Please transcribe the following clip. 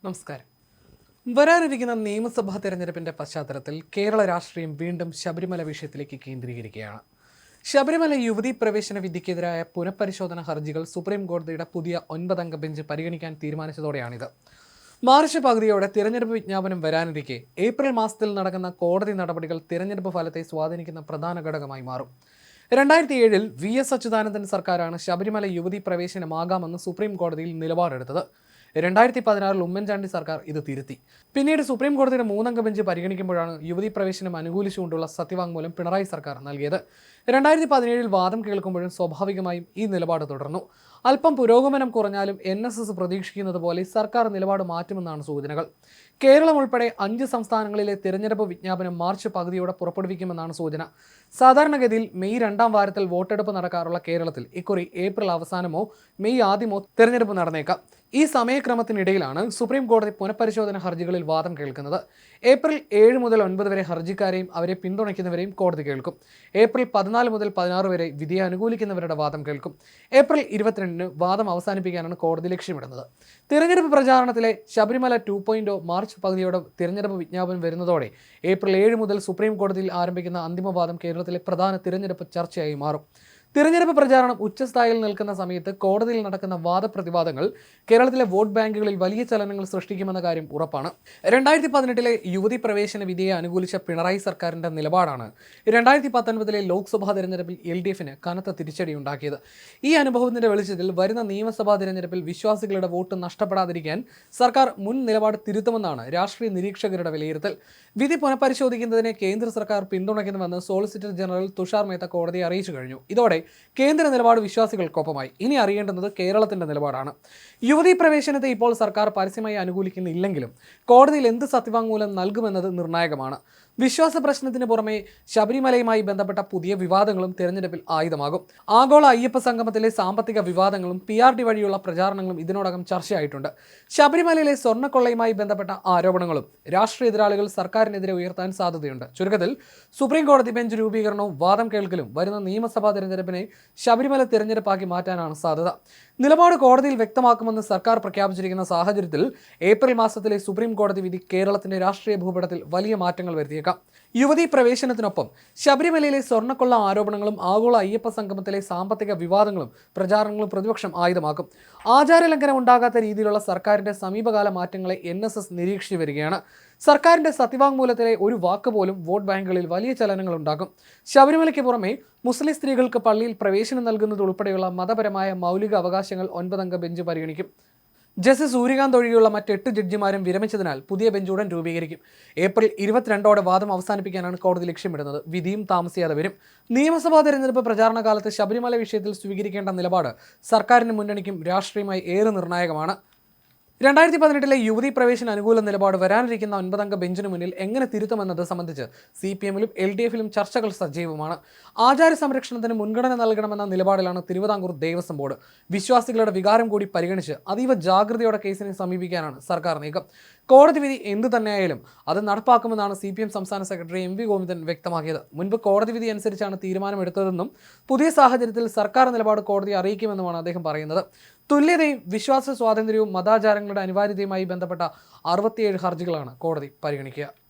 നമസ്കാരം. വരാനിരിക്കുന്ന നിയമസഭാ തെരഞ്ഞെടുപ്പിന്റെ പശ്ചാത്തലത്തിൽ കേരള രാഷ്ട്രീയം വീണ്ടും ശബരിമല വിഷയത്തിലേക്ക് കേന്ദ്രീകരിക്കുകയാണ്. ശബരിമല യുവതീ പ്രവേശന വിധിക്കെതിരായ പുനഃപരിശോധന ഹർജികൾ സുപ്രീം കോടതിയുടെ പുതിയ 9 അംഗ ബെഞ്ച് പരിഗണിക്കാൻ തീരുമാനിച്ചതോടെയാണിത്. മാർച്ച് പകുതിയോടെ തിരഞ്ഞെടുപ്പ് വിജ്ഞാപനം വരാനിരിക്കെ ഏപ്രിൽ മാസത്തിൽ നടക്കുന്ന കോടതി നടപടികൾ തിരഞ്ഞെടുപ്പ് ഫലത്തെ സ്വാധീനിക്കുന്ന പ്രധാന ഘടകമായി മാറും. 2007 VS അച്യുതാനന്ദൻ സർക്കാരാണ് ശബരിമല യുവതീ പ്രവേശനമാകാമെന്ന് സുപ്രീം കോടതിയിൽ നിലപാടെടുത്തത്. 2016 ഉമ്മൻചാണ്ടി സർക്കാർ ഇത് തിരുത്തി. പിന്നീട് സുപ്രീം കോടതിയുടെ 3 അംഗ ബെഞ്ച് പരിഗണിക്കുമ്പോഴാണ് യുവതീ പ്രവേശനം അനുകൂലിച്ചുകൊണ്ടുള്ള സത്യവാങ്മൂലം പിണറായി സർക്കാർ നൽകിയത്. 2017 വാദം കേൾക്കുമ്പോഴും സ്വാഭാവികമായും ഈ നിലപാട് തുടർന്നു. അല്പം പുരോഗമനം കുറഞ്ഞാലും NSS പ്രതീക്ഷിക്കുന്നത് പോലെ സർക്കാർ നിലപാട് മാറ്റുമെന്നാണ് സൂചനകൾ. കേരളം ഉൾപ്പെടെ 5 സംസ്ഥാനങ്ങളിലെ തിരഞ്ഞെടുപ്പ് വിജ്ഞാപനം മാർച്ച് പകുതിയോടെ പുറപ്പെടുവിക്കുമെന്നാണ് സൂചന. സാധാരണഗതിയിൽ മെയ് 2ാം വാരത്തിൽ വോട്ടെടുപ്പ് നടക്കാറുള്ള കേരളത്തിൽ ഇക്കുറി ഏപ്രിൽ അവസാനമോ മെയ് ആദ്യമോ തിരഞ്ഞെടുപ്പ് നടന്നേക്കാം. ഈ സമയക്രമത്തിനിടയിലാണ് സുപ്രീം കോടതി പുനഃപരിശോധന ഹർജികളിൽ വാദം കേൾക്കുന്നത്. ഏപ്രിൽ 7 മുതൽ 9 വരെ ഹർജിക്കാരെയും അവരെ പിന്തുണയ്ക്കുന്നവരെയും കോടതി കേൾക്കും. ഏപ്രിൽ 14 മുതൽ 16 വരെ വിധിയെ അനുകൂലിക്കുന്നവരുടെ വാദം കേൾക്കും. ഏപ്രിൽ 22 വാദം അവസാനിപ്പിക്കാനാണ് കോടതി ലക്ഷ്യമിടുന്നത്. തിരഞ്ഞെടുപ്പ് പ്രചാരണത്തിലെ ശബരിമല 2.0 മാർച്ച് പകുതിയോടെ തിരഞ്ഞെടുപ്പ് വിജ്ഞാപനം വരുന്നതോടെ ഏപ്രിൽ 7 മുതൽ സുപ്രീം കോടതിയിൽ ആരംഭിക്കുന്ന അന്തിമവാദം കേരളത്തിലെ പ്രധാന തിരഞ്ഞെടുപ്പ് ചർച്ചയായി മാറും. തിരഞ്ഞെടുപ്പ് പ്രചാരണം ഉച്ചസ്ഥായിയിൽ നിൽക്കുന്ന സമയത്ത് കോടതിയിൽ നടക്കുന്ന വാദപ്രതിവാദങ്ങൾ കേരളത്തിലെ വോട്ട് ബാങ്കുകളിൽ വലിയ ചലനങ്ങൾ സൃഷ്ടിക്കുമെന്ന കാര്യം ഉറപ്പാണ്. 2018 യുവതീ പ്രവേശന വിധിയെ അനുകൂലിച്ച പിണറായി സർക്കാരിന്റെ നിലപാടാണ് 2019 ലോക്സഭാ തെരഞ്ഞെടുപ്പിൽ LDFന് കനത്ത തിരിച്ചടിയുണ്ടാക്കിയത്. ഈ അനുഭവത്തിന്റെ വെളിച്ചത്തിൽ വരുന്ന നിയമസഭാ തെരഞ്ഞെടുപ്പിൽ വിശ്വാസികളുടെ വോട്ട് നഷ്ടപ്പെടാതിരിക്കാൻ സർക്കാർ മുൻ നിലപാട് തിരുത്തുമെന്നാണ് രാഷ്ട്രീയ നിരീക്ഷകരുടെ വിലയിരുത്തൽ. വിധി പുനഃപരിശോധിക്കുന്നതിനെ കേന്ദ്ര സർക്കാർ പിന്തുണയ്ക്കുന്നുവെന്ന് സോളിസിറ്റർ ജനറൽ തുഷാർ മേത്ത കോടതിയെ അറിയിച്ചു കഴിഞ്ഞു. ഇതോടെ കേന്ദ്ര നിലപാട് വിശ്വാസികൾക്കൊപ്പമായി. ഇനി അറിയേണ്ടുന്നത് കേരളത്തിന്റെ നിലപാടാണ്. യുവതീ പ്രവേശനത്തെ ഇപ്പോൾ സർക്കാർ പരസ്യമായി അനുകൂലിക്കുന്നില്ലെങ്കിലും കോടതിയിൽ എന്ത് സത്യവാങ്മൂലം നൽകുമെന്നത് നിർണായകമാണ്. വിശ്വാസ പ്രശ്നത്തിന് പുറമെ ശബരിമലയുമായി ബന്ധപ്പെട്ട പുതിയ വിവാദങ്ങളും തിരഞ്ഞെടുപ്പിൽ ആയുധമാകും. ആഗോള അയ്യപ്പ സംഗമത്തിലെ സാമ്പത്തിക വിവാദങ്ങളും PRD വഴിയുള്ള പ്രചാരണങ്ങളും ഇതിനോടകം ചർച്ചയായിട്ടുണ്ട്. ശബരിമലയിലെ സ്വർണ്ണക്കൊള്ളയുമായി ബന്ധപ്പെട്ട ആരോപണങ്ങളും രാഷ്ട്രീയ എതിരാളികൾ സർക്കാരിനെതിരെ ഉയർത്താൻ സാധ്യതയുണ്ട്. ചുരുക്കത്തിൽ സുപ്രീം കോടതി ബെഞ്ച് രൂപീകരണവും വാദം കേൾക്കലും വരുന്ന നിയമസഭാ തെരഞ്ഞെടുപ്പിനെ ശബരിമല തിരഞ്ഞെടുപ്പാക്കി മാറ്റാനാണ് സാധ്യത. നിലപാട് കോടതിയിൽ വ്യക്തമാക്കുമെന്ന് സർക്കാർ പ്രഖ്യാപിച്ചിരിക്കുന്ന സാഹചര്യത്തിൽ ഏപ്രിൽ മാസത്തിലെ സുപ്രീം കോടതി വിധി കേരളത്തിന്റെ രാഷ്ട്രീയ ഭൂപടത്തിൽ വലിയ മാറ്റങ്ങൾ വരുത്തിയേക്കാം. യുവതീ പ്രവേശനത്തിനൊപ്പം ശബരിമലയിലെ സ്വർണ്ണക്കൊള്ള ആരോപണങ്ങളും ആഗോള അയ്യപ്പ സംഗമത്തിലെ സാമ്പത്തിക വിവാദങ്ങളും പ്രചാരണങ്ങളും പ്രതിപക്ഷം ആയുധമാക്കും. ആചാരലംഘനം ഉണ്ടാകാത്ത രീതിയിലുള്ള സർക്കാരിന്റെ സമീപകാല മാറ്റങ്ങളെ NSS നിരീക്ഷിച്ചു വരികയാണ്. സർക്കാരിന്റെ സത്യവാങ്മൂലത്തിലെ ഒരു വാക്ക് പോലും വോട്ട് ബാങ്കുകളിൽ വലിയ ചലനങ്ങൾ ഉണ്ടാക്കും. ശബരിമലയ്ക്ക് പുറമെ മുസ്ലിം സ്ത്രീകൾക്ക് പള്ളിയിൽ പ്രവേശനം നൽകുന്നത് ഉൾപ്പെടെയുള്ള മതപരമായ മൗലിക അവകാശങ്ങൾ 9 അംഗ ബെഞ്ച് പരിഗണിക്കും. ജസ്റ്റിസ് സൂര്യകാന്ത് ഒഴികെയുള്ള മറ്റ് 8 ജഡ്ജിമാരും വിരമിച്ചതിനാൽ പുതിയ ബെഞ്ച് ഉടൻ രൂപീകരിക്കും. ഏപ്രിൽ 22 വാദം അവസാനിപ്പിക്കാനാണ് കോടതി ലക്ഷ്യമിടുന്നത്. വിധിയും താമസിയാതെ വരും. നിയമസഭാ തെരഞ്ഞെടുപ്പ് പ്രചാരണ കാലത്ത് ശബരിമല വിഷയത്തിൽ സ്വീകരിക്കേണ്ട നിലപാട് സർക്കാരിനും മുന്നണിക്കും രാഷ്ട്രീയമായി ഏറെ നിർണായകമാണ്. 2018 യുവതീ പ്രവേശന അനുകൂല നിലപാട് വരാനിരിക്കുന്ന 9 അംഗ ബെഞ്ചിന് മുന്നിൽ എങ്ങനെ തിരുത്തുമെന്നത് സംബന്ധിച്ച് CPMലും LDFലും ചർച്ചകൾ സജീവമാണ്. ആചാര സംരക്ഷണത്തിന് മുൻഗണന നൽകണമെന്ന നിലപാടിലാണ് തിരുവിതാംകൂർ ദേവസ്വം ബോർഡ്. വിശ്വാസികളുടെ വികാരം കൂടി പരിഗണിച്ച് അതീവ ജാഗ്രതയോടെ കേസിനെ സമീപിക്കാനാണ് സർക്കാർ നീക്കം. കോടതി വിധി എന്തു തന്നെയായാലും അത് നടപ്പാക്കുമെന്നാണ് CPM സംസ്ഥാന സെക്രട്ടറി MV ഗോവിന്ദൻ വ്യക്തമാക്കിയത്. മുൻപ് കോടതി വിധി അനുസരിച്ചാണ് തീരുമാനമെടുത്തതെന്നും പുതിയ സാഹചര്യത്തിൽ സർക്കാർ നിലപാട് കോടതിയെ അറിയിക്കുമെന്നുമാണ് അദ്ദേഹം പറയുന്നത്. തുല്യതയും വിശ്വാസ സ്വാതന്ത്ര്യവും മതാചാരങ്ങളുടെ അനിവാര്യതയുമായി ബന്ധപ്പെട്ട 67 ഹർജികളാണ് കോടതി പരിഗണിക്കുക.